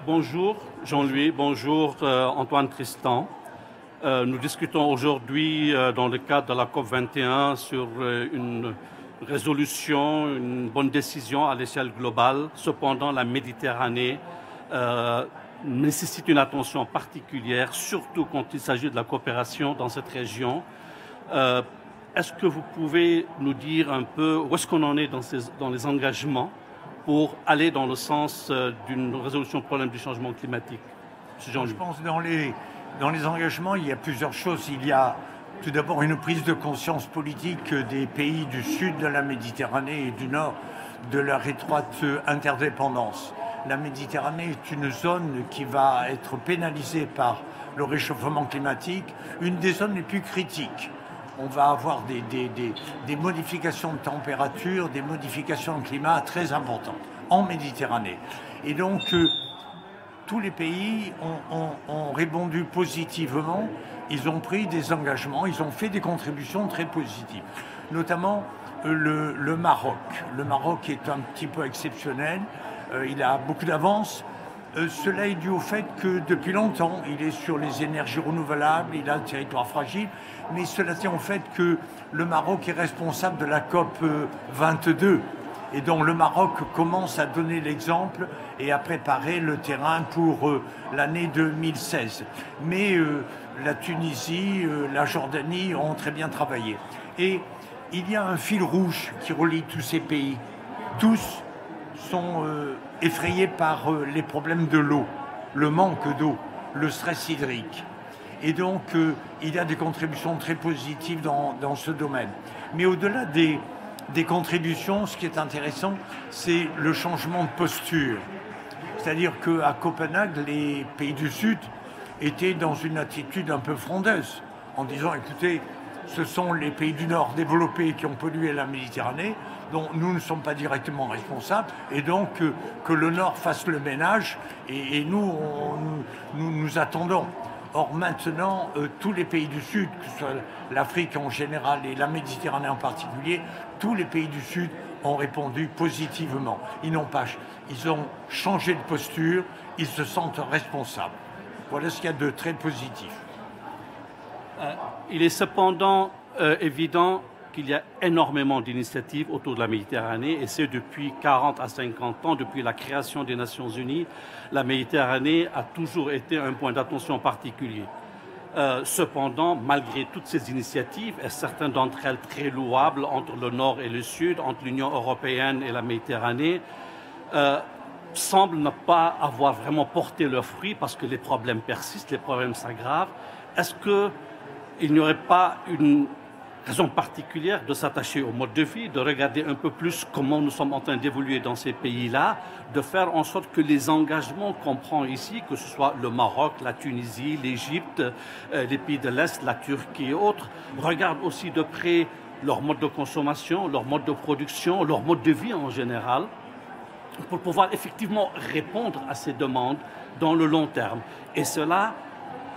Bonjour Jean-Louis, bonjour Antoine Tristan. Nous discutons aujourd'hui dans le cadre de la COP21 sur une résolution, une bonne décision à l'échelle globale. Cependant, la Méditerranée nécessite une attention particulière, surtout quand il s'agit de la coopération dans cette région. Est-ce que vous pouvez nous dire un peu où est-ce qu'on en est dans les engagements pour aller dans le sens d'une résolution du problème du changement climatique? Je pense que dans les engagements, il y a plusieurs choses. Il y a tout d'abord une prise de conscience politique des pays du sud de la Méditerranée et du nord de leur étroite interdépendance. La Méditerranée est une zone qui va être pénalisée par le réchauffement climatique, une des zones les plus critiques. On va avoir des modifications de température, des modifications de climat très importantes en Méditerranée. Et donc, tous les pays ont répondu positivement, ils ont pris des engagements, ils ont fait des contributions très positives. Notamment le Maroc. Le Maroc est un petit peu exceptionnel, il a beaucoup d'avance. Cela est dû au fait que depuis longtemps, il est sur les énergies renouvelables, il a un territoire fragile, mais cela tient au fait que le Maroc est responsable de la COP 22. Et donc le Maroc commence à donner l'exemple et à préparer le terrain pour l'année 2016. Mais la Tunisie, la Jordanie ont très bien travaillé. Et il y a un fil rouge qui relie tous ces pays. Tous sont effrayés par les problèmes de l'eau, le manque d'eau, le stress hydrique. Et donc, il y a des contributions très positives dans ce domaine. Mais au-delà des contributions, ce qui est intéressant, c'est le changement de posture. C'est-à-dire qu'à Copenhague, les pays du Sud étaient dans une attitude un peu frondeuse, en disant, écoutez, ce sont les pays du Nord développés qui ont pollué la Méditerranée, dont nous ne sommes pas directement responsables, et donc que le Nord fasse le ménage, et nous attendons. Or maintenant, tous les pays du Sud, que ce soit l'Afrique en général et la Méditerranée en particulier, tous les pays du Sud ont répondu positivement. Ils ont changé de posture, ils se sentent responsables. Voilà ce qu'il y a de très positif. Il est cependant évident qu'il y a énormément d'initiatives autour de la Méditerranée, et c'est depuis 40 à 50 ans, depuis la création des Nations Unies, la Méditerranée a toujours été un point d'attention particulier. Cependant, malgré toutes ces initiatives, et certaines d'entre elles très louables entre le Nord et le Sud, entre l'Union européenne et la Méditerranée, semblent ne pas avoir vraiment porté leurs fruits parce que les problèmes persistent, les problèmes s'aggravent. Est-ce qu'il n'y aurait pas une raison particulière de s'attacher au mode de vie, de regarder un peu plus comment nous sommes en train d'évoluer dans ces pays-là, de faire en sorte que les engagements qu'on prend ici, que ce soit le Maroc, la Tunisie, l'Égypte, les pays de l'Est, la Turquie et autres, regardent aussi de près leur mode de consommation, leur mode de production, leur mode de vie en général, pour pouvoir effectivement répondre à ces demandes dans le long terme. Et cela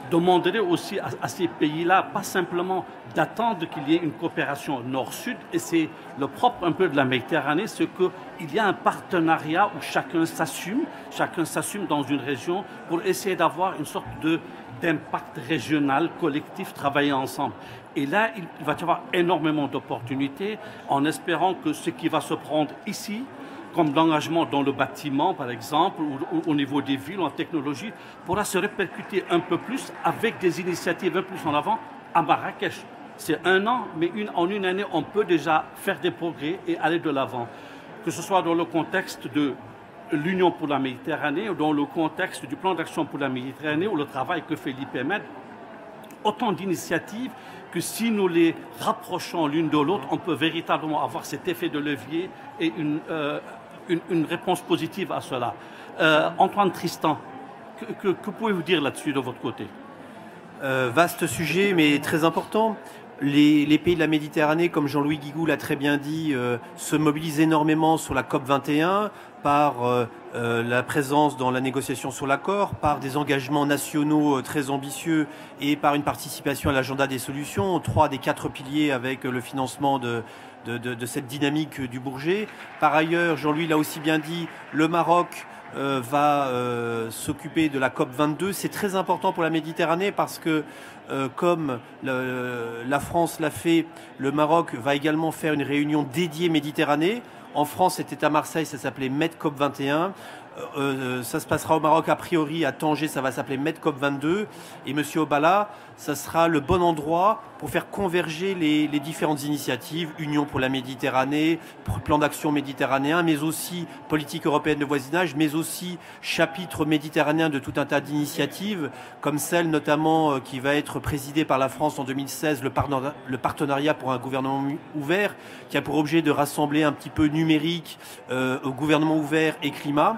demanderait aussi à ces pays-là, pas simplement d'attendre qu'il y ait une coopération nord-sud, et c'est le propre un peu de la Méditerranée, c'est qu'il y a un partenariat où chacun s'assume dans une région pour essayer d'avoir une sorte d'impact régional, collectif, travailler ensemble. Et là, il va y avoir énormément d'opportunités en espérant que ce qui va se prendre ici, comme l'engagement dans le bâtiment, par exemple, ou au niveau des villes, en technologie, pourra se répercuter un peu plus avec des initiatives un peu plus en avant à Marrakech. C'est un an, mais en une année, on peut déjà faire des progrès et aller de l'avant. Que ce soit dans le contexte de l'Union pour la Méditerranée ou dans le contexte du plan d'action pour la Méditerranée ou le travail que fait l'IPMED, autant d'initiatives que si nous les rapprochons l'une de l'autre, on peut véritablement avoir cet effet de levier et une réponse positive à cela. Antoine Tristan, que pouvez-vous dire là-dessus de votre côté? Vaste sujet, mais très important. Les pays de la Méditerranée, comme Jean-Louis Guigou l'a très bien dit, se mobilisent énormément sur la COP 21 par la présence dans la négociation sur l'accord, par des engagements nationaux très ambitieux et par une participation à l'agenda des solutions, 3 des 4 piliers avec le financement de cette dynamique du Bourget. Par ailleurs, Jean-Louis l'a aussi bien dit, le Maroc va s'occuper de la COP 22. C'est très important pour la Méditerranée parce que, comme la France l'a fait, le Maroc va également faire une réunion dédiée Méditerranée. En France, c'était à Marseille, ça s'appelait MEDCOP 21. Ça se passera au Maroc, a priori, à Tanger, ça va s'appeler MEDCOP 22. Et Monsieur Obala, ça sera le bon endroit pour faire converger les différentes initiatives, Union pour la Méditerranée, plan d'action méditerranéen, mais aussi politique européenne de voisinage, mais aussi chapitre méditerranéen de tout un tas d'initiatives, comme celle notamment qui va être présidée par la France en 2016, le partenariat pour un gouvernement ouvert, qui a pour objet de rassembler un petit peu numérique au gouvernement ouvert et climat.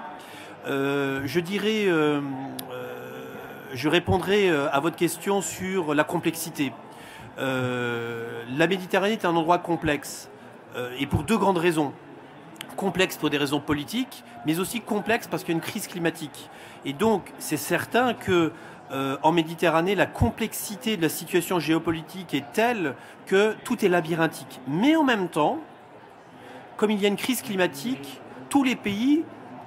Je répondrai à votre question sur la complexité. La Méditerranée est un endroit complexe, et pour deux grandes raisons. Complexe pour des raisons politiques, mais aussi complexe parce qu'il y a une crise climatique. Et donc, c'est certain que en Méditerranée, la complexité de la situation géopolitique est telle que tout est labyrinthique. Mais en même temps, comme il y a une crise climatique, tous les pays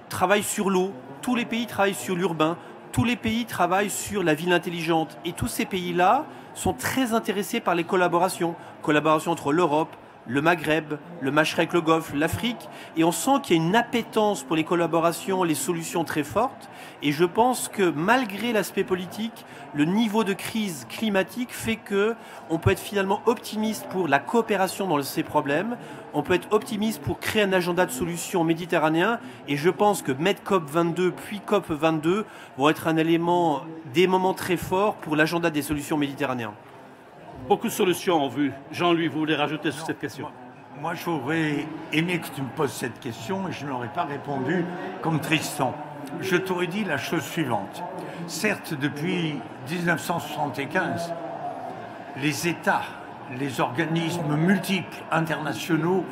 travaillent sur l'eau, tous les pays travaillent sur l'urbain, tous les pays travaillent sur la ville intelligente. Et tous ces pays-là sont très intéressés par les collaborations. Collaborations entre l'Europe, le Maghreb, le Machrek, le Golfe, l'Afrique. Et on sent qu'il y a une appétence pour les collaborations, les solutions très fortes. Et je pense que malgré l'aspect politique, le niveau de crise climatique fait qu'on peut être finalement optimiste pour la coopération dans ces problèmes. On peut être optimiste pour créer un agenda de solutions méditerranéen. Et je pense que MEDCOP 22 puis COP 22 vont être des moments très forts pour l'agenda des solutions méditerranéennes. Beaucoup de solutions en vue. Jean-Louis, vous voulez rajouter sur cette question? Moi, j'aurais aimé que tu me poses cette question et je n'aurais pas répondu comme Tristan. Je t'aurais dit la chose suivante. Certes, depuis 1975, les États, les organismes multiples internationaux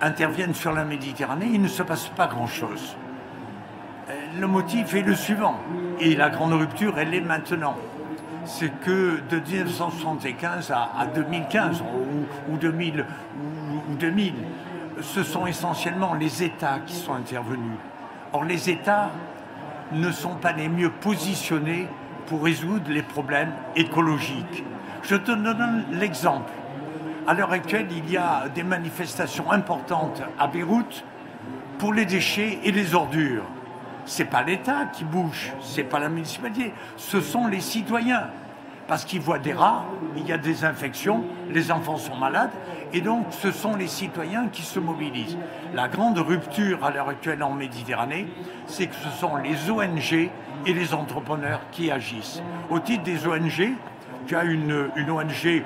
interviennent sur la Méditerranée. Il ne se passe pas grand-chose. Le motif est le suivant. Et la grande rupture, elle est maintenant. C'est que de 1975 à 2015 ou 2000, ce sont essentiellement les États qui sont intervenus. Or, les États ne sont pas les mieux positionnés pour résoudre les problèmes écologiques. Je te donne l'exemple. À l'heure actuelle, il y a des manifestations importantes à Beyrouth pour les déchets et les ordures. C'est pas l'État qui bouge, c'est pas la municipalité, ce sont les citoyens. Parce qu'ils voient des rats, il y a des infections, les enfants sont malades, et donc ce sont les citoyens qui se mobilisent. La grande rupture à l'heure actuelle en Méditerranée, c'est que ce sont les ONG et les entrepreneurs qui agissent. Au titre des ONG, tu as une ONG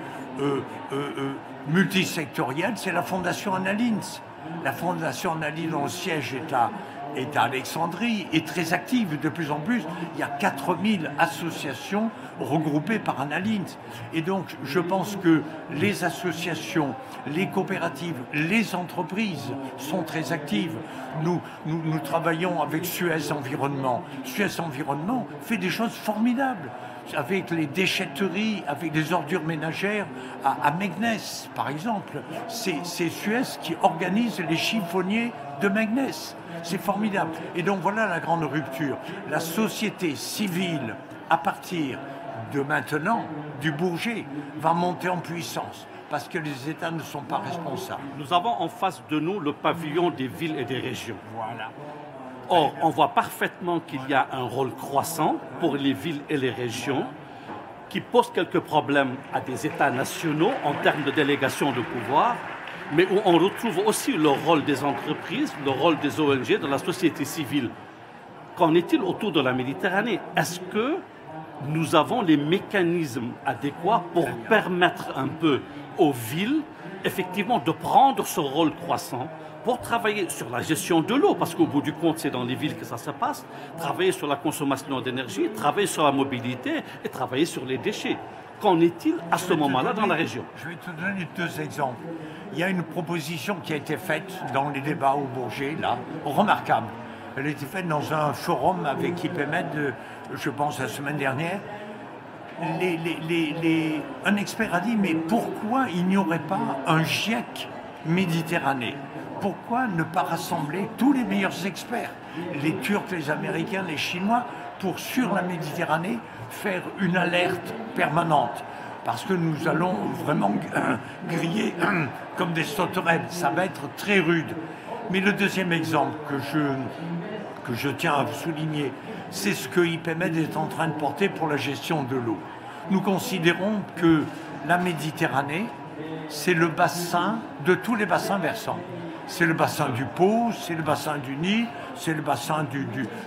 multisectorielle, c'est la Fondation Annalins. La Fondation Annalins, dont le siège est à Alexandrie, est très active de plus en plus. Il y a 4000 associations regroupées par Annalins. Et donc, je pense que les associations, les coopératives, les entreprises sont très actives. Nous travaillons avec Suez Environnement. Suez Environnement fait des choses formidables. Avec les déchetteries, avec les ordures ménagères à Meknès, par exemple. C'est Suez qui organise les chiffonniers de Meknès. C'est formidable. Et donc voilà la grande rupture. La société civile, à partir de maintenant, du Bourget, va monter en puissance. Parce que les États ne sont pas responsables. Nous avons en face de nous le pavillon des villes et des régions. Voilà. Or, on voit parfaitement qu'il y a un rôle croissant pour les villes et les régions qui pose quelques problèmes à des États nationaux en termes de délégation de pouvoir, mais où on retrouve aussi le rôle des entreprises, le rôle des ONG, de la société civile. Qu'en est-il autour de la Méditerranée? Est-ce que nous avons les mécanismes adéquats pour permettre un peu aux villes, effectivement, de prendre ce rôle croissant pour travailler sur la gestion de l'eau, parce qu'au bout du compte, c'est dans les villes que ça se passe, travailler sur la consommation d'énergie, travailler sur la mobilité et travailler sur les déchets. Qu'en est-il à ce moment-là dans la région? Je vais te donner deux exemples. Il y a une proposition qui a été faite dans les débats au Bourget, là, remarquable. Elle a été faite dans un forum avec IPMED, je pense, la semaine dernière. Un expert a dit, mais pourquoi il n'y aurait pas un GIEC Méditerranée? Pourquoi ne pas rassembler tous les meilleurs experts? les Turcs, les Américains, les Chinois, pour sur la Méditerranée faire une alerte permanente. Parce que nous allons vraiment griller comme des sauterelles. Ça va être très rude. Mais le deuxième exemple que je tiens à souligner, c'est ce que IPMED est en train de porter pour la gestion de l'eau. Nous considérons que la Méditerranée, c'est le bassin de tous les bassins versants. C'est le bassin du Pô, c'est le bassin du Nil, c'est le bassin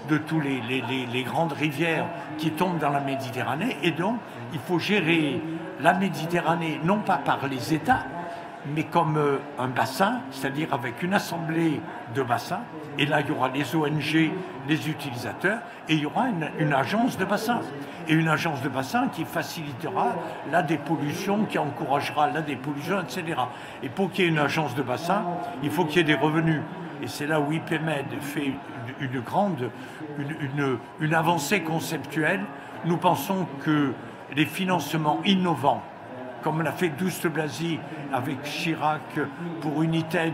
de tous les grandes rivières qui tombent dans la Méditerranée. Et donc, il faut gérer la Méditerranée, non pas par les États, mais comme un bassin, c'est-à-dire avec une assemblée de bassins. Et là, il y aura les ONG, les utilisateurs, et il y aura une agence de bassin. Et une agence de bassin qui facilitera la dépollution, qui encouragera la dépollution, etc. Et pour qu'il y ait une agence de bassin, il faut qu'il y ait des revenus. Et c'est là où IPMED fait une avancée conceptuelle. Nous pensons que les financements innovants, comme l'a fait Douste Blazy avec Chirac pour United,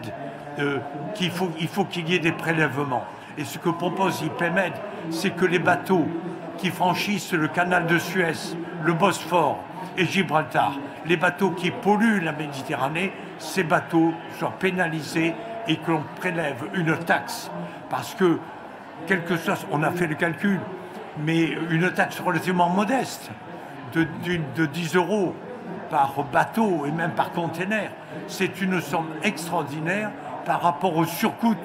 il faut qu'il y ait des prélèvements. Et ce que propose IPMED, c'est que les bateaux qui franchissent le canal de Suez, le Bosphore et Gibraltar, les bateaux qui polluent la Méditerranée, ces bateaux soient pénalisés et que l'on prélève une taxe. Parce que, quelque chose, on a fait le calcul, mais une taxe relativement modeste, de 10 € par bateau et même par container, c'est une somme extraordinaire par rapport au surcoût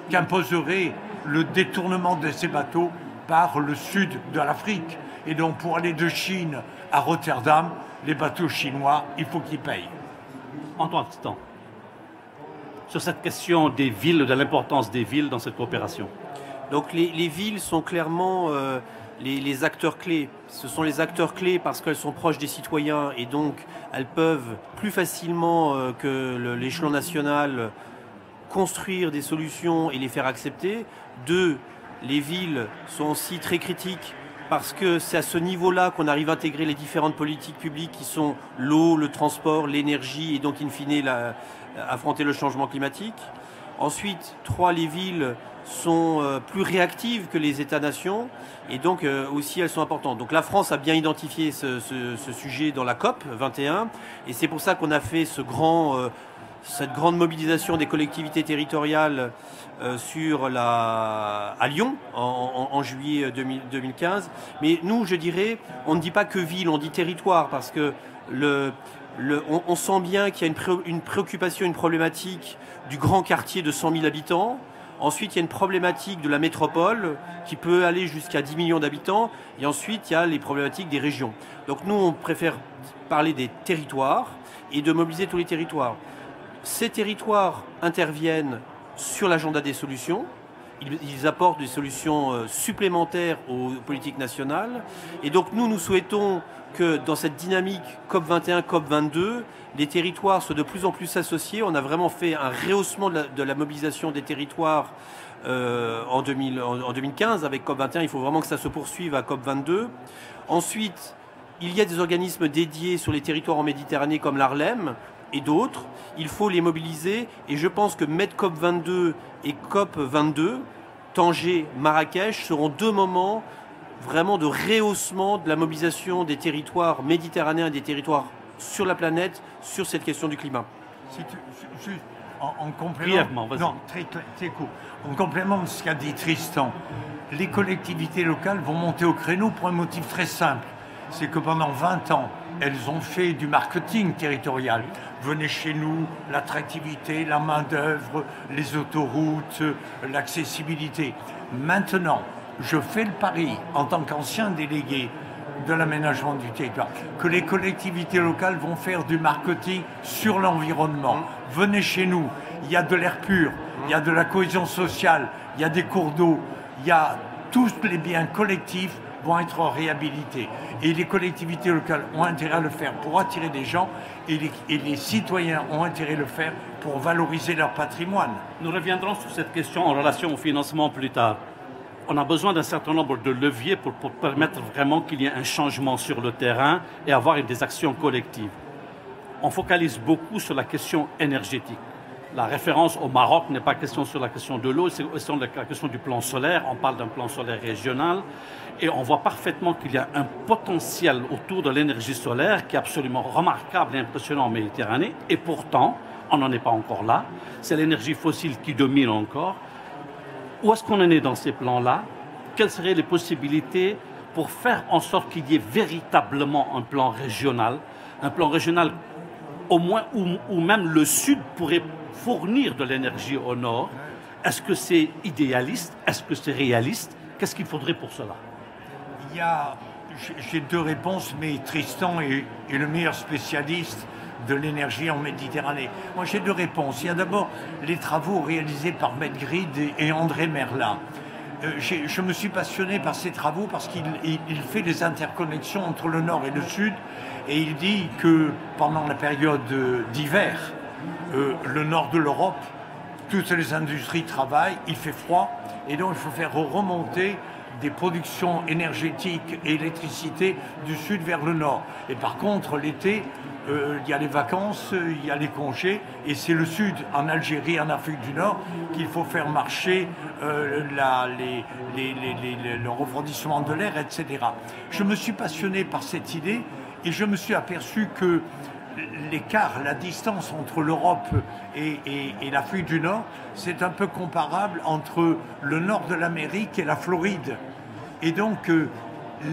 qu'imposerait le détournement de ces bateaux par le sud de l'Afrique. Et donc pour aller de Chine à Rotterdam, les bateaux chinois, il faut qu'ils payent. Antoine Titan, sur cette question des villes, de l'importance des villes dans cette coopération. Donc les villes sont clairement les acteurs clés. Ce sont les acteurs clés parce qu'elles sont proches des citoyens et donc elles peuvent plus facilement que l'échelon national construire des solutions et les faire accepter. Deux, les villes sont aussi très critiques parce que c'est à ce niveau-là qu'on arrive à intégrer les différentes politiques publiques qui sont l'eau, le transport, l'énergie et donc in fine affronter le changement climatique. Ensuite, trois, les villes sont plus réactives que les États-nations et donc aussi elles sont importantes. Donc la France a bien identifié ce sujet dans la COP 21 et c'est pour ça qu'on a fait cette grande mobilisation des collectivités territoriales à Lyon en juillet 2015. Mais nous, je dirais, on ne dit pas que ville, on dit territoire parce que on sent bien qu'il y a une préoccupation, une problématique du grand quartier de 100 000 habitants. Ensuite, il y a une problématique de la métropole qui peut aller jusqu'à 10 millions d'habitants. Et ensuite, il y a les problématiques des régions. Donc nous, on préfère parler des territoires et de mobiliser tous les territoires. Ces territoires interviennent sur l'agenda des solutions. Ils apportent des solutions supplémentaires aux politiques nationales. Et donc nous souhaitons que dans cette dynamique COP21, COP22, les territoires soient de plus en plus associés. On a vraiment fait un rehaussement de la mobilisation des territoires en 2015 avec COP21. Il faut vraiment que ça se poursuive à COP22. Ensuite, il y a des organismes dédiés sur les territoires en Méditerranée comme l'Arlem et d'autres. Il faut les mobiliser et je pense que MEDCOP 22 et COP 22, Tanger, Marrakech, seront deux moments vraiment de rehaussement de la mobilisation des territoires méditerranéens et des territoires sur la planète sur cette question du climat. Juste en complément, vas-y. Non, très court. En complément de ce qu'a dit Tristan, les collectivités locales vont monter au créneau pour un motif très simple. C'est que pendant 20 ans, elles ont fait du marketing territorial. Venez chez nous, l'attractivité, la main-d'œuvre, les autoroutes, l'accessibilité. Maintenant, je fais le pari, en tant qu'ancien délégué de l'aménagement du territoire, que les collectivités locales vont faire du marketing sur l'environnement. Venez chez nous, il y a de l'air pur, il y a de la cohésion sociale, il y a des cours d'eau, il y a tous les biens collectifs vont être réhabilités. Et les collectivités locales ont intérêt à le faire pour attirer des gens et les citoyens ont intérêt à le faire pour valoriser leur patrimoine. Nous reviendrons sur cette question en relation au financement plus tard. On a besoin d'un certain nombre de leviers pour permettre vraiment qu'il y ait un changement sur le terrain et avoir des actions collectives. On focalise beaucoup sur la question énergétique. La référence au Maroc n'est pas question sur la question de l'eau, c'est question de la question du plan solaire. On parle d'un plan solaire régional et on voit parfaitement qu'il y a un potentiel autour de l'énergie solaire qui est absolument remarquable et impressionnant en Méditerranée. Et pourtant, on n'en est pas encore là. C'est l'énergie fossile qui domine encore. Où est-ce qu'on en est dans ces plans-là? Quelles seraient les possibilités pour faire en sorte qu'il y ait véritablement un plan régional au moins où même le Sud pourrait fournir de l'énergie au Nord? Est-ce que c'est idéaliste? Est-ce que c'est réaliste? Qu'est-ce qu'il faudrait pour cela? J'ai deux réponses, mais Tristan est le meilleur spécialiste de l'énergie en Méditerranée. Moi, j'ai deux réponses. Il y a d'abord les travaux réalisés par Medgrid et André Merlin. Je me suis passionné par ces travaux parce qu'il fait des interconnexions entre le Nord et le Sud, et il dit que pendant la période d'hiver, le Nord de l'Europe, toutes les industries travaillent, il fait froid, et donc il faut faire remonter des productions énergétiques et électricité du Sud vers le Nord. Et par contre, l'été, il y a les vacances, il y a les congés, et c'est le Sud, en Algérie, en Afrique du Nord, qu'il faut faire marcher le refroidissement de l'air, etc. Je me suis passionné par cette idée, et je me suis aperçu que l'écart, la distance entre l'Europe et l'Afrique du Nord, c'est un peu comparable entre le nord de l'Amérique et la Floride. Et donc,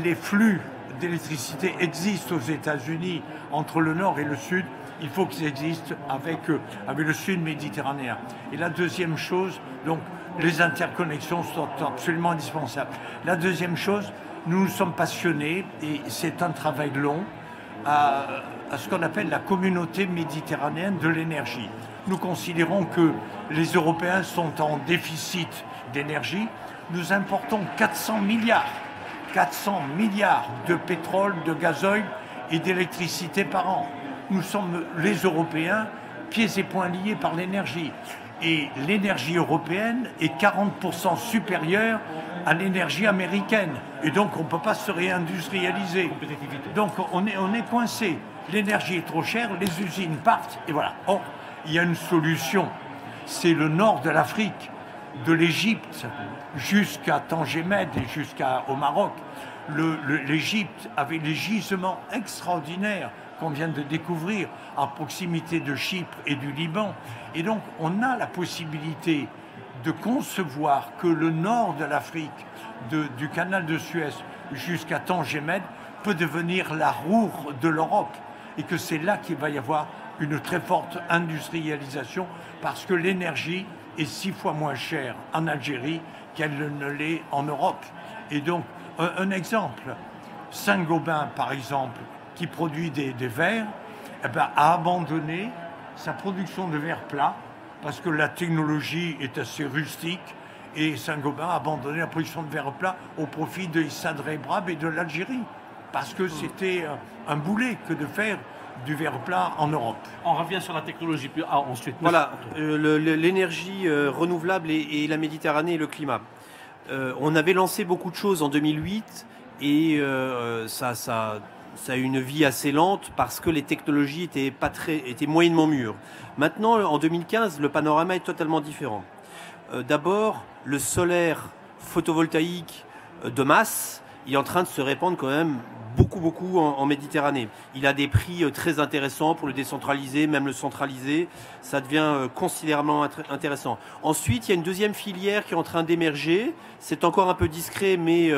les flux d'électricité existent aux États-Unis entre le nord et le sud. Il faut qu'ils existent avec le sud méditerranéen. Et la deuxième chose, donc, les interconnexions sont absolument indispensables. La deuxième chose, nous nous sommes passionnés, et c'est un travail long, à ce qu'on appelle la communauté méditerranéenne de l'énergie. Nous considérons que les Européens sont en déficit d'énergie. Nous importons 400 milliards de pétrole, de gazoil et d'électricité par an. Nous sommes, les Européens, pieds et poings liés par l'énergie. Et l'énergie européenne est 40% supérieure à l'énergie américaine. Et donc, on ne peut pas se réindustrialiser. Donc, on est coincé. L'énergie est trop chère, les usines partent, et voilà. Or, il y a une solution. C'est le nord de l'Afrique, de l'Égypte jusqu'à Tangemed et jusqu'au Maroc. L'Égypte avait des gisements extraordinaires qu'on vient de découvrir à proximité de Chypre et du Liban. Et donc, on a la possibilité de concevoir que le nord de l'Afrique, du canal de Suez jusqu'à Tangemed, peut devenir la roue de l'Europe. Et que c'est là qu'il va y avoir une très forte industrialisation, parce que l'énergie est 6 fois moins chère en Algérie qu'elle ne l'est en Europe. Et donc, un exemple, Saint-Gobain, par exemple, qui produit des verres, a abandonné sa production de verres plats parce que la technologie est assez rustique, et Saint-Gobain a abandonné la production de verres plats au profit de Issa Rebrab et de l'Algérie, parce que c'était un boulet que de faire du verre plat en Europe. On revient sur la technologie, puis ensuite. Voilà, l'énergie renouvelable et la Méditerranée et le climat. On avait lancé beaucoup de choses en 2008 et ça a eu une vie assez lente parce que les technologies étaient moyennement mûres. Maintenant, en 2015, le panorama est totalement différent. D'abord, le solaire photovoltaïque de masse est en train de se répandre quand même beaucoup en Méditerranée. Il a des prix très intéressants pour le décentraliser, même le centraliser. Ça devient considérablement intéressant. Ensuite, il y a une deuxième filière qui est en train d'émerger. C'est encore un peu discret, mais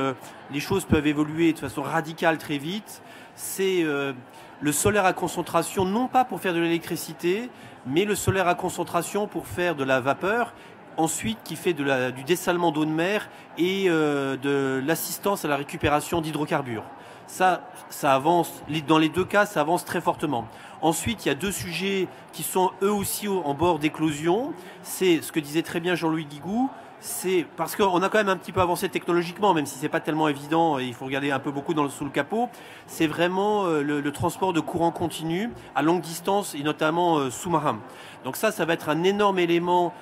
les choses peuvent évoluer de façon radicale très vite. C'est le solaire à concentration, non pas pour faire de l'électricité, mais le solaire à concentration pour faire de la vapeur. Ensuite, qui fait du dessalement d'eau de mer et de l'assistance à la récupération d'hydrocarbures. Ça avance, dans les deux cas, ça avance très fortement. Ensuite, il y a deux sujets qui sont eux aussi en bord d'éclosion. C'est ce que disait très bien Jean-Louis Guigou, c'est parce qu'on a quand même un petit peu avancé technologiquement, même si c'est pas tellement évident, et il faut regarder un peu beaucoup sous le capot. C'est vraiment le transport de courant continu à longue distance et notamment sous-marin. Donc ça va être un énorme élément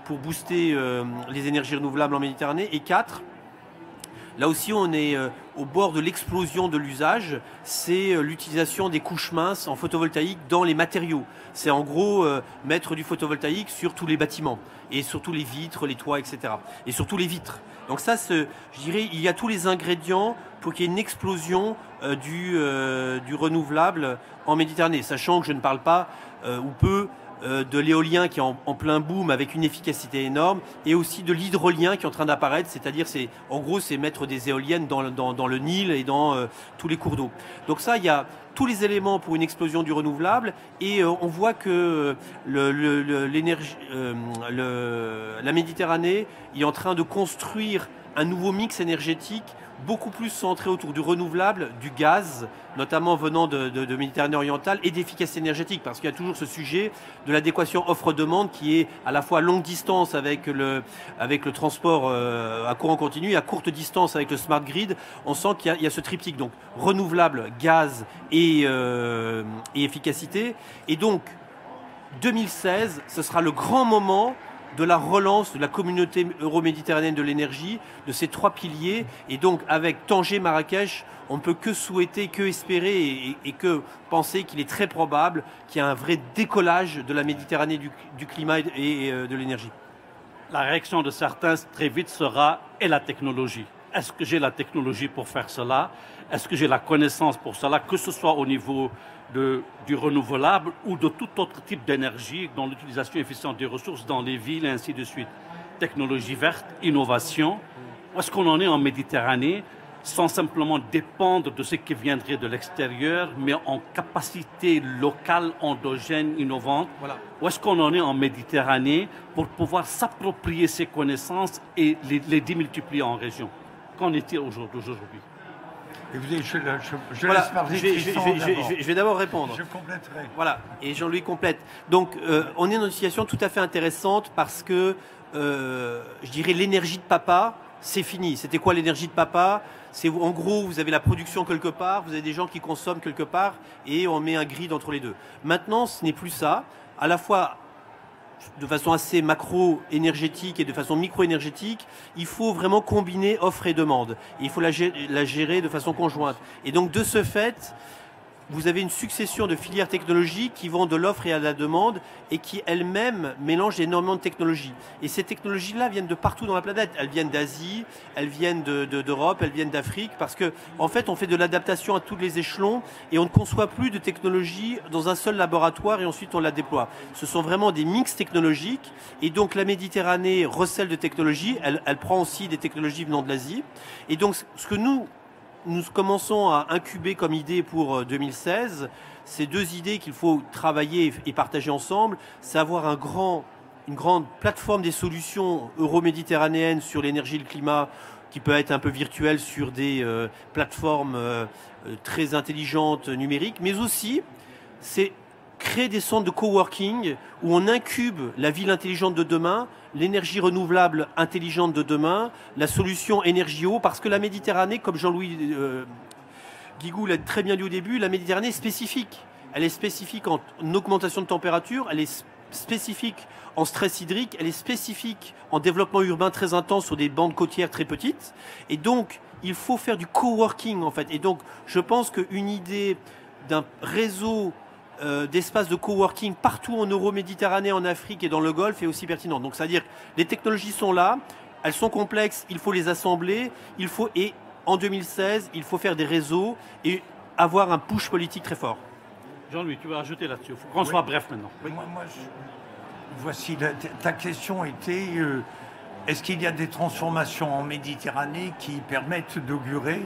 pour booster les énergies renouvelables en Méditerranée. Et 4, Là aussi, on est au bord de l'explosion de l'usage. C'est l'utilisation des couches minces en photovoltaïque dans les matériaux. C'est en gros mettre du photovoltaïque sur tous les bâtiments et surtout les vitres, les toits, etc. Et surtout les vitres. Donc ça, je dirais, il y a tous les ingrédients pour qu'il y ait une explosion du renouvelable en Méditerranée. Sachant que je ne parle pas ou peu de l'éolien qui est en plein boom avec une efficacité énorme et aussi de l'hydrolien qui est en train d'apparaître, c'est-à-dire en gros c'est mettre des éoliennes dans le Nil et dans tous les cours d'eau. Donc ça, il y a tous les éléments pour une explosion du renouvelable et on voit que la Méditerranée est en train de construire un nouveau mix énergétique beaucoup plus centré autour du renouvelable, du gaz, notamment venant de Méditerranée orientale, et d'efficacité énergétique, parce qu'il y a toujours ce sujet de l'adéquation offre-demande qui est à la fois à longue distance avec le transport à courant continu et à courte distance avec le smart grid. On sent qu'il y a ce triptyque, donc renouvelable, gaz et efficacité. Et donc, 2016, ce sera le grand moment de la relance de la communauté euro-méditerranéenne de l'énergie, de ces trois piliers. Et donc, avec Tanger, Marrakech, on ne peut que souhaiter, que espérer et que penser qu'il est très probable qu'il y ait un vrai décollage de la Méditerranée du climat et de l'énergie. La réaction de certains très vite sera « et la technologie ». Est-ce que j'ai la technologie pour faire cela? Est-ce que j'ai la connaissance pour cela, que ce soit au niveau du renouvelable ou de tout autre type d'énergie, dans l'utilisation efficiente des ressources dans les villes et ainsi de suite? Technologie verte, innovation. Où est-ce qu'on en est en Méditerranée sans simplement dépendre de ce qui viendrait de l'extérieur, mais en capacité locale, endogène, innovante? Voilà. Où est-ce qu'on en est en Méditerranée pour pouvoir s'approprier ces connaissances et les démultiplier en région? Qu'en est-il aujourd'hui? Écoutez, je voilà, laisse parler je vais d'abord répondre. Je compléterai. Voilà, et Jean-Louis complète. Donc, on est dans une situation tout à fait intéressante parce que, je dirais, l'énergie de papa, c'est fini. C'était quoi l'énergie de papa? C'est en gros, vous avez la production quelque part, vous avez des gens qui consomment quelque part, et on met un grid entre les deux. Maintenant, ce n'est plus ça. À la fois, de façon assez macro-énergétique et de façon micro-énergétique, il faut vraiment combiner offre et demande. Et il faut la gérer de façon conjointe. Et donc, de ce fait, vous avez une succession de filières technologiques qui vont de l'offre et à la demande et qui elles-mêmes mélangent énormément de technologies. Et ces technologies-là viennent de partout dans la planète. Elles viennent d'Asie, elles viennent d'Europe, elles viennent d'Afrique, parce que en fait, on fait de l'adaptation à tous les échelons et on ne conçoit plus de technologie dans un seul laboratoire et ensuite on la déploie. Ce sont vraiment des mix technologiques et donc la Méditerranée recèle de technologies. Elle prend aussi des technologies venant de l'Asie. Et donc, ce que nous commençons à incuber comme idée pour 2016, c'est deux idées qu'il faut travailler et partager ensemble. C'est avoir une grande plateforme des solutions euro-méditerranéennes sur l'énergie et le climat, qui peut être un peu virtuelle sur des plateformes très intelligentes numériques, mais aussi c'est créer des centres de coworking où on incube la ville intelligente de demain, l'énergie renouvelable intelligente de demain, la solution énergie-eau, parce que la Méditerranée, comme Jean-Louis Guigou l'a très bien dit au début, la Méditerranée est spécifique. Elle est spécifique en augmentation de température, elle est spécifique en stress hydrique, elle est spécifique en développement urbain très intense sur des bandes côtières très petites. Et donc, il faut faire du coworking en fait. Et donc, je pense qu'une idée d'un réseau d'espaces de coworking partout en Euro-Méditerranée, en Afrique et dans le Golfe est aussi pertinente. Donc, c'est-à-dire, les technologies sont là, elles sont complexes, il faut les assembler, et en 2016, il faut faire des réseaux et avoir un push politique très fort. Jean-Louis, tu veux ajouter là-dessus? Il faut qu'on soit bref maintenant. Oui. Voici, ta question était, est-ce qu'il y a des transformations en Méditerranée qui permettent d'augurer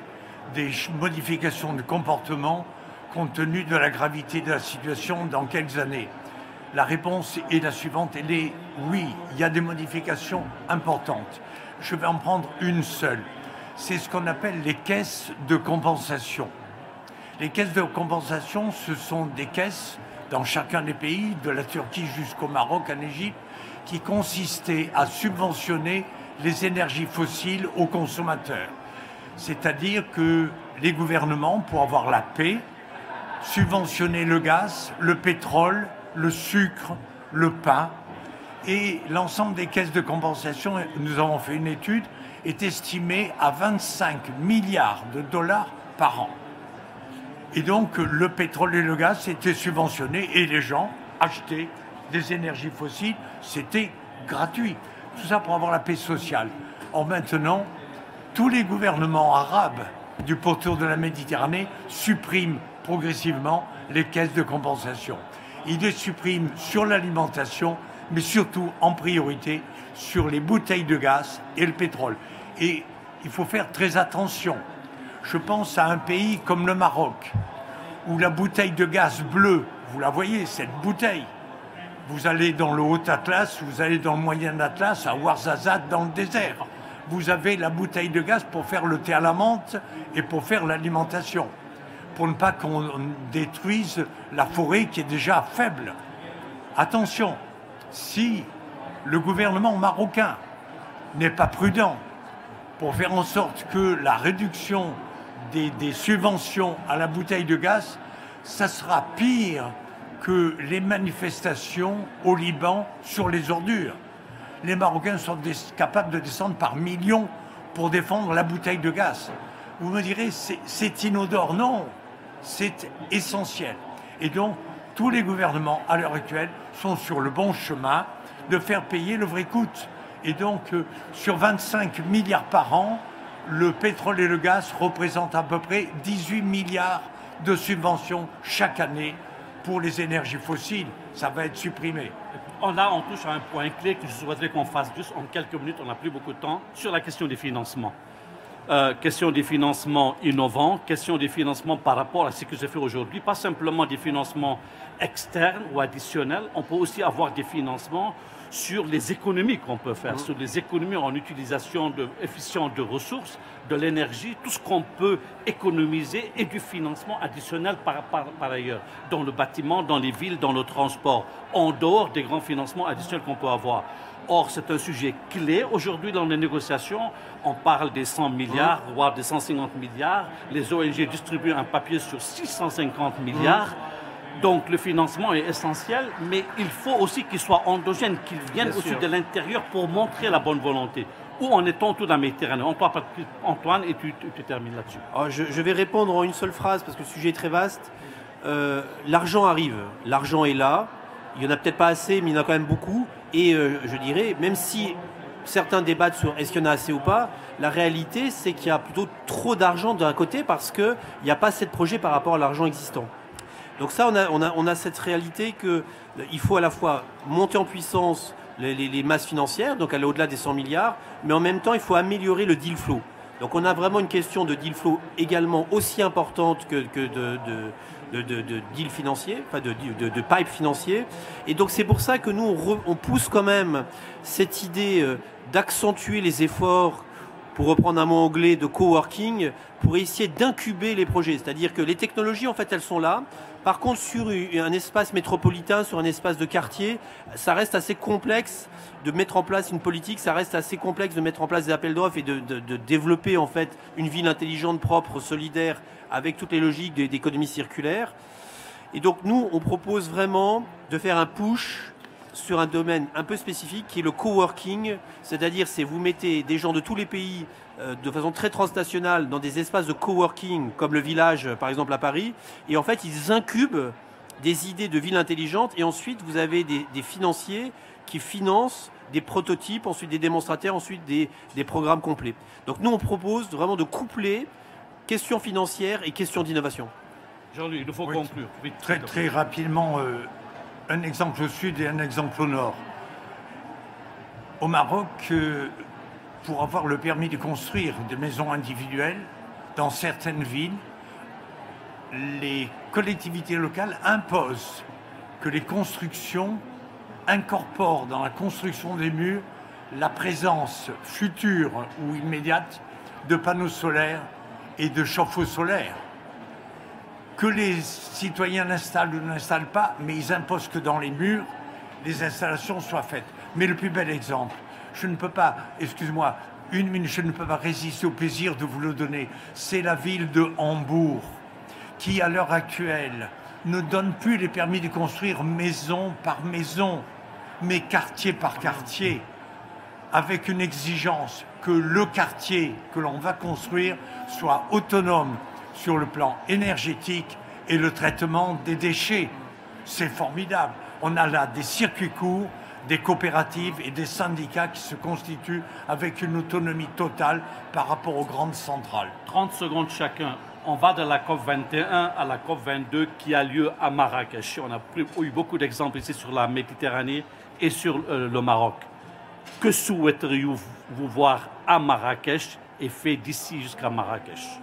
des modifications de comportement compte tenu de la gravité de la situation dans quelques années? La réponse est la suivante, elle est oui, il y a des modifications importantes. Je vais en prendre une seule. C'est ce qu'on appelle les caisses de compensation. Les caisses de compensation, ce sont des caisses dans chacun des pays, de la Turquie jusqu'au Maroc, en Égypte, qui consistaient à subventionner les énergies fossiles aux consommateurs. C'est-à-dire que les gouvernements, pour avoir la paix, subventionnaient le gaz, le pétrole, le sucre, le pain, et l'ensemble des caisses de compensation, nous avons fait une étude, est estimé à 25 milliards de dollars par an. Et donc le pétrole et le gaz étaient subventionnés et les gens achetaient des énergies fossiles, c'était gratuit. Tout ça pour avoir la paix sociale. Or maintenant, tous les gouvernements arabes du pourtour de la Méditerranée suppriment progressivement les caisses de compensation. Ils les suppriment sur l'alimentation, mais surtout en priorité sur les bouteilles de gaz et le pétrole. Et il faut faire très attention. Je pense à un pays comme le Maroc, où la bouteille de gaz bleue, vous la voyez, cette bouteille, vous allez dans le Haut-Atlas, vous allez dans le Moyen-Atlas, à Ouarzazate, dans le désert. Vous avez la bouteille de gaz pour faire le thé à la menthe et pour faire l'alimentation, pour ne pas qu'on détruise la forêt qui est déjà faible. Attention, si le gouvernement marocain n'est pas prudent pour faire en sorte que la réduction des subventions à la bouteille de gaz, ça sera pire que les manifestations au Liban sur les ordures. Les Marocains sont capables de descendre par millions pour défendre la bouteille de gaz. Vous me direz, c'est inodore. Non, c'est essentiel. Et donc, tous les gouvernements, à l'heure actuelle, sont sur le bon chemin de faire payer le vrai coût. Et donc, sur 25 milliards par an, le pétrole et le gaz représentent à peu près 18 milliards de subventions chaque année pour les énergies fossiles. Ça va être supprimé. Là, on touche à un point clé que je souhaiterais qu'on fasse juste en quelques minutes, on n'a plus beaucoup de temps, sur la question des financements. Question des financements innovants, question des financements par rapport à ce que je fais aujourd'hui, pas simplement des financements externes ou additionnels, on peut aussi avoir des financements sur les économies qu'on peut faire, sur les économies en utilisation efficiente de ressources, de l'énergie, tout ce qu'on peut économiser et du financement additionnel par ailleurs, dans le bâtiment, dans les villes, dans le transport, en dehors des grands financements additionnels qu'on peut avoir. Or, c'est un sujet clé aujourd'hui dans les négociations. On parle des 100 milliards, voire des 150 milliards. Les ONG distribuent un papier sur 650 milliards. Donc, le financement est essentiel, mais il faut aussi qu'il soit endogène, qu'il vienne aussi de l'intérieur pour montrer la bonne volonté. Où en est-on tout dans la Méditerranée? Antoine, et tu termines là-dessus. Je vais répondre en une seule phrase, parce que le sujet est très vaste. L'argent arrive, l'argent est là. Il n'y en a peut-être pas assez, mais il y en a quand même beaucoup. Et je dirais, même si certains débattent sur est-ce qu'il y en a assez ou pas, la réalité, c'est qu'il y a plutôt trop d'argent d'un côté parce qu'il n'y a pas assez de projets par rapport à l'argent existant. Donc ça, on a cette réalité qu'il faut à la fois monter en puissance les masses financières, donc aller au-delà des 100 milliards, mais en même temps, il faut améliorer le deal flow. Donc on a vraiment une question de deal flow également aussi importante que de deal financier, enfin de pipe financier. Et donc c'est pour ça que nous, on pousse quand même cette idée d'accentuer les efforts, pour reprendre un mot anglais, de coworking, pour essayer d'incuber les projets. C'est-à-dire que les technologies, en fait, elles sont là. Par contre, sur un espace métropolitain, sur un espace de quartier, ça reste assez complexe de mettre en place une politique, ça reste assez complexe de mettre en place des appels d'offres et de développer en fait une ville intelligente, propre, solidaire, avec toutes les logiques d'économie circulaire. Et donc nous, on propose vraiment de faire un push sur un domaine un peu spécifique qui est le coworking, c'est-à-dire c'est vous mettez des gens de tous les pays de façon très transnationale dans des espaces de coworking comme le village par exemple à Paris, et en fait ils incubent des idées de ville intelligente, et ensuite vous avez des financiers qui financent des prototypes, ensuite des démonstrateurs, ensuite des programmes complets. Donc nous on propose vraiment de coupler questions financières et questions d'innovation. Jean-Louis, il faut conclure. Oui, très rapidement, un exemple au sud et un exemple au nord. Au Maroc, pour avoir le permis de construire des maisons individuelles, dans certaines villes, les collectivités locales imposent que les constructions incorporent dans la construction des murs la présence future ou immédiate de panneaux solaires et de chauffe-eau solaires. Que les citoyens l'installent ou ne l'installent pas, mais ils imposent que dans les murs, les installations soient faites. Mais le plus bel exemple, je ne peux pas, excuse-moi, une minute, je ne peux pas résister au plaisir de vous le donner. C'est la ville de Hambourg qui, à l'heure actuelle, ne donne plus les permis de construire maison par maison, mais quartier par quartier, avec une exigence que le quartier que l'on va construire soit autonome sur le plan énergétique et le traitement des déchets. C'est formidable. On a là des circuits courts, des coopératives et des syndicats qui se constituent avec une autonomie totale par rapport aux grandes centrales. 30 secondes chacun. On va de la COP 21 à la COP 22 qui a lieu à Marrakech. On a eu beaucoup d'exemples ici sur la Méditerranée et sur le Maroc. Que souhaiteriez-vous voir à Marrakech et fait d'ici jusqu'à Marrakech?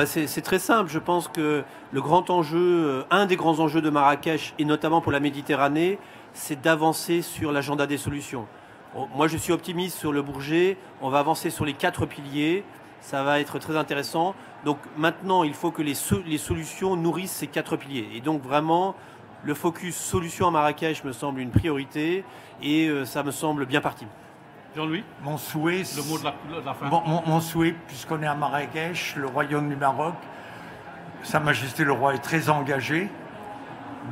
C'est très simple. Je pense que le grand enjeu, un des grands enjeux de Marrakech, et notamment pour la Méditerranée, c'est d'avancer sur l'agenda des solutions. Moi, je suis optimiste sur le Bourget. On va avancer sur les 4 piliers. Ça va être très intéressant. Donc maintenant, il faut que les solutions nourrissent ces 4 piliers. Et donc vraiment, le focus solution à Marrakech me semble une priorité et ça me semble bien parti. Jean-Louis, mon souhait, le mot de la fin. Mon souhait, puisqu'on est à Marrakech, le royaume du Maroc, Sa Majesté le Roi est très engagé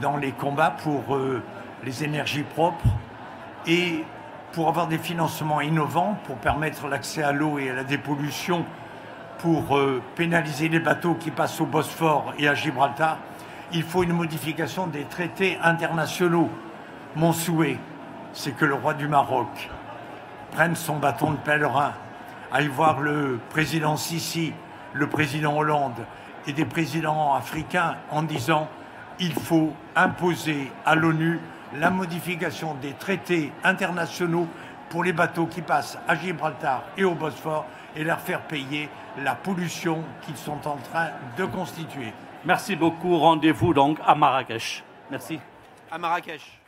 dans les combats pour les énergies propres et pour avoir des financements innovants, pour permettre l'accès à l'eau et à la dépollution, pour pénaliser les bateaux qui passent au Bosphore et à Gibraltar. Il faut une modification des traités internationaux. Mon souhait, c'est que le roi du Maroc prenne son bâton de pèlerin, aille voir le président Sisi, le président Hollande et des présidents africains en disant il faut imposer à l'ONU la modification des traités internationaux pour les bateaux qui passent à Gibraltar et au Bosphore et leur faire payer la pollution qu'ils sont en train de constituer. Merci beaucoup. Rendez-vous donc à Marrakech. Merci. À Marrakech.